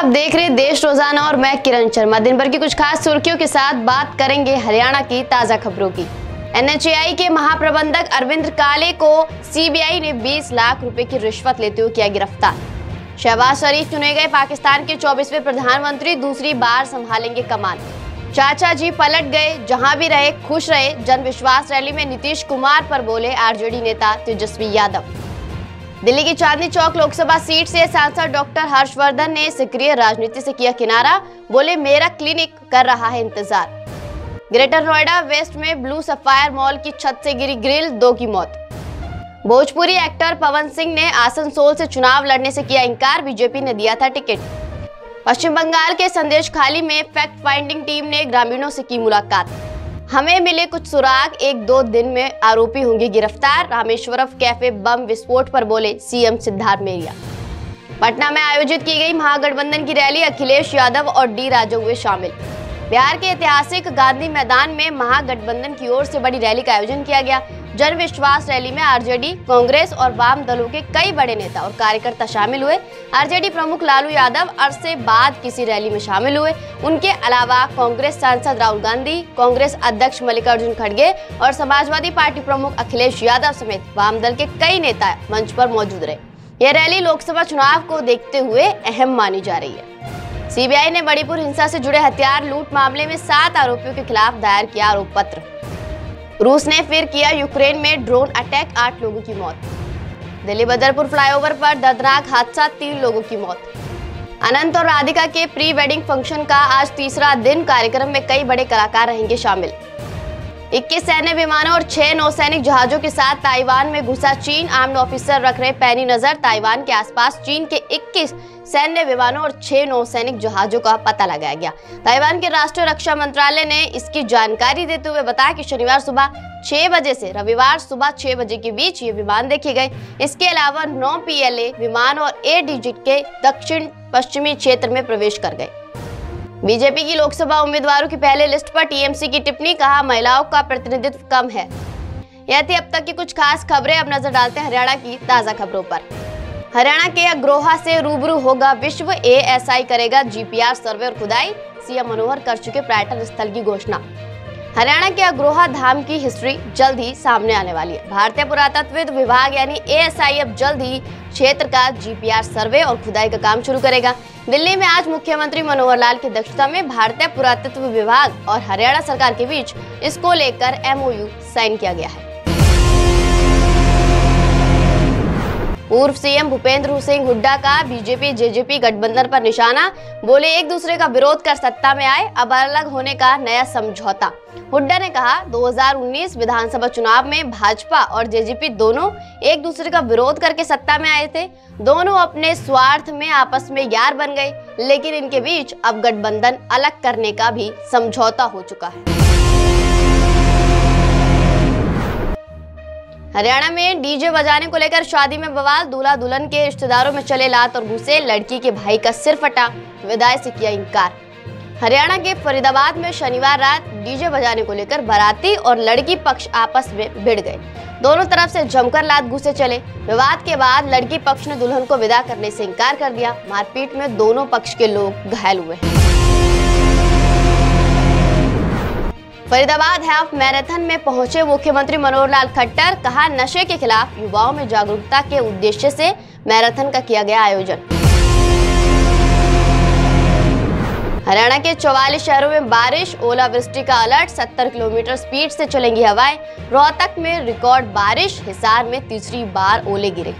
आप देख रहे हैं देश रोजाना और मैं किरण शर्मा। दिन भर की कुछ खास सुर्खियों के साथ बात करेंगे हरियाणा की ताजा खबरों की। एनएचएआई के महाप्रबंधक अरविंद काले को सीबीआई ने 20 लाख रुपए की रिश्वत लेते हुए किया गिरफ्तार। शहबाज शरीफ चुने गए पाकिस्तान के 24वें प्रधानमंत्री, दूसरी बार संभालेंगे कमान। चाचा जी पलट गए, जहां भी रहे खुश रहे। जन विश्वास रैली में नीतीश कुमार पर बोले आरजेडी नेता तेजस्वी यादव। दिल्ली की चांदनी चौक लोकसभा सीट से सांसद डॉक्टर हर्षवर्धन ने सक्रिय राजनीति से किया किनारा, बोले मेरा क्लिनिक कर रहा है इंतजार। ग्रेटर नोएडा वेस्ट में ब्लू सफायर मॉल की छत से गिरी ग्रिल, 2 की मौत। भोजपुरी एक्टर पवन सिंह ने आसनसोल से चुनाव लड़ने से किया इंकार, बीजेपी ने दिया था टिकट। पश्चिम बंगाल के संदेशखाली में फैक्ट फाइंडिंग टीम ने ग्रामीणों से की मुलाकात। हमें मिले कुछ सुराग, 1-2 दिन में आरोपी होंगे गिरफ्तार। रामेश्वरम कैफे बम विस्फोट पर बोले सीएम सिद्धार्थ मैरिया। पटना में आयोजित की गई महागठबंधन की रैली, अखिलेश यादव और डी राजा हुए शामिल। बिहार के ऐतिहासिक गांधी मैदान में महागठबंधन की ओर से बड़ी रैली का आयोजन किया गया। जन विश्वास रैली में आरजेडी, कांग्रेस और वाम दलों के कई बड़े नेता और कार्यकर्ता शामिल हुए। आरजेडी प्रमुख लालू यादव अरसे बाद किसी रैली में शामिल हुए। उनके अलावा कांग्रेस सांसद राहुल गांधी, कांग्रेस अध्यक्ष मल्लिकार्जुन खड़गे और समाजवादी पार्टी प्रमुख अखिलेश यादव समेत वाम दल के कई नेता मंच पर मौजूद रहे। यह रैली लोकसभा चुनाव को देखते हुए अहम मानी जा रही है। सीबीआई ने बड़ीपुर हिंसा से जुड़े हथियार लूट मामले में 7 आरोपियों के खिलाफ दायर किया आरोप पत्र। रूस ने फिर किया यूक्रेन में ड्रोन अटैक, 8 लोगों की मौत। दिल्ली बदरपुर फ्लाईओवर पर दर्दनाक हादसा, 3 लोगों की मौत। अनंत और राधिका के प्री वेडिंग फंक्शन का आज तीसरा दिन, कार्यक्रम में कई बड़े कलाकार रहेंगे शामिल। 21 सैन्य विमानों और 6 नौसैनिक जहाजों के साथ ताइवान में घुसा चीन, आर्म्ड ऑफिसर रख रहे पैनी नजर। ताइवान के आसपास चीन के 21 सैन्य विमानों और 6 नौसैनिक जहाजों का पता लगाया गया। ताइवान के राष्ट्रीय रक्षा मंत्रालय ने इसकी जानकारी देते हुए बताया कि शनिवार सुबह 6 बजे से रविवार सुबह 6 बजे के बीच ये विमान देखे गए। इसके अलावा 9 PLA विमान और A डिजिट के दक्षिण पश्चिमी क्षेत्र में प्रवेश कर गए। बीजेपी की लोकसभा उम्मीदवारों की पहले लिस्ट पर टीएमसी की टिप्पणी, कहा महिलाओं का प्रतिनिधित्व कम है। यह थी अब तक की कुछ खास खबरें। अब नजर डालते हैं हरियाणा की ताजा खबरों पर। हरियाणा के अग्रोहा से रूबरू होगा विश्व, ASI करेगा GPR सर्वे और खुदाई। सीएम मनोहर कर चुके पर्यटन स्थल की घोषणा। हरियाणा के अग्रोहा धाम की हिस्ट्री जल्द ही सामने आने वाली है। भारतीय पुरातत्व विभाग यानी ASI अब जल्द ही क्षेत्र का GPR सर्वे और खुदाई का काम शुरू करेगा। दिल्ली में आज मुख्यमंत्री मनोहर लाल की अध्यक्षता में भारतीय पुरातत्व विभाग और हरियाणा सरकार के बीच इसको लेकर MOU साइन किया गया है। पूर्व सीएम भूपेंद्र सिंह हुड्डा का बीजेपी जेजेपी गठबंधन पर निशाना, बोले एक दूसरे का विरोध कर सत्ता में आए, अब अलग होने का नया समझौता। हुड्डा ने कहा 2019 विधानसभा चुनाव में भाजपा और जेजेपी दोनों एक दूसरे का विरोध करके सत्ता में आए थे। दोनों अपने स्वार्थ में आपस में यार बन गए, लेकिन इनके बीच अब गठबंधन अलग करने का भी समझौता हो चुका है। हरियाणा में डीजे बजाने को लेकर शादी में बवाल, दूल्हा दुल्हन के रिश्तेदारों में चले लात और घूसे। लड़की के भाई का सिर फटा, विदाई से किया इंकार। हरियाणा के फरीदाबाद में शनिवार रात डीजे बजाने को लेकर बाराती और लड़की पक्ष आपस में भिड़ गए। दोनों तरफ से जमकर लात घूसे चले। विवाद के बाद लड़की पक्ष ने दुल्हन को विदा करने से इंकार कर दिया। मारपीट में दोनों पक्ष के लोग घायल हुए। फरीदाबाद हाफ मैराथन में पहुंचे मुख्यमंत्री मनोहर लाल खट्टर, कहा नशे के खिलाफ युवाओं में जागरूकता के उद्देश्य से मैराथन का किया गया आयोजन। हरियाणा के 44 शहरों में बारिश, ओलावृष्टि का अलर्ट, 70 किलोमीटर स्पीड से चलेंगी हवाएं। रोहतक में रिकॉर्ड बारिश, हिसार में तीसरी बार ओले गिरे।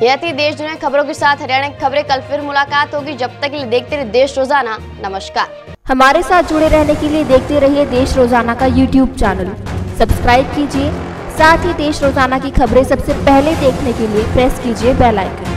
यह थी देश दुनिया खबरों के साथ हरियाणा की खबरें। कल फिर मुलाकात होगी, जब तक के लिए देखते रहिए देश रोजाना। नमस्कार। हमारे साथ जुड़े रहने के लिए देखते रहिए देश रोजाना का YouTube चैनल सब्सक्राइब कीजिए। साथ ही देश रोजाना की खबरें सबसे पहले देखने के लिए प्रेस कीजिए बेल आइकन।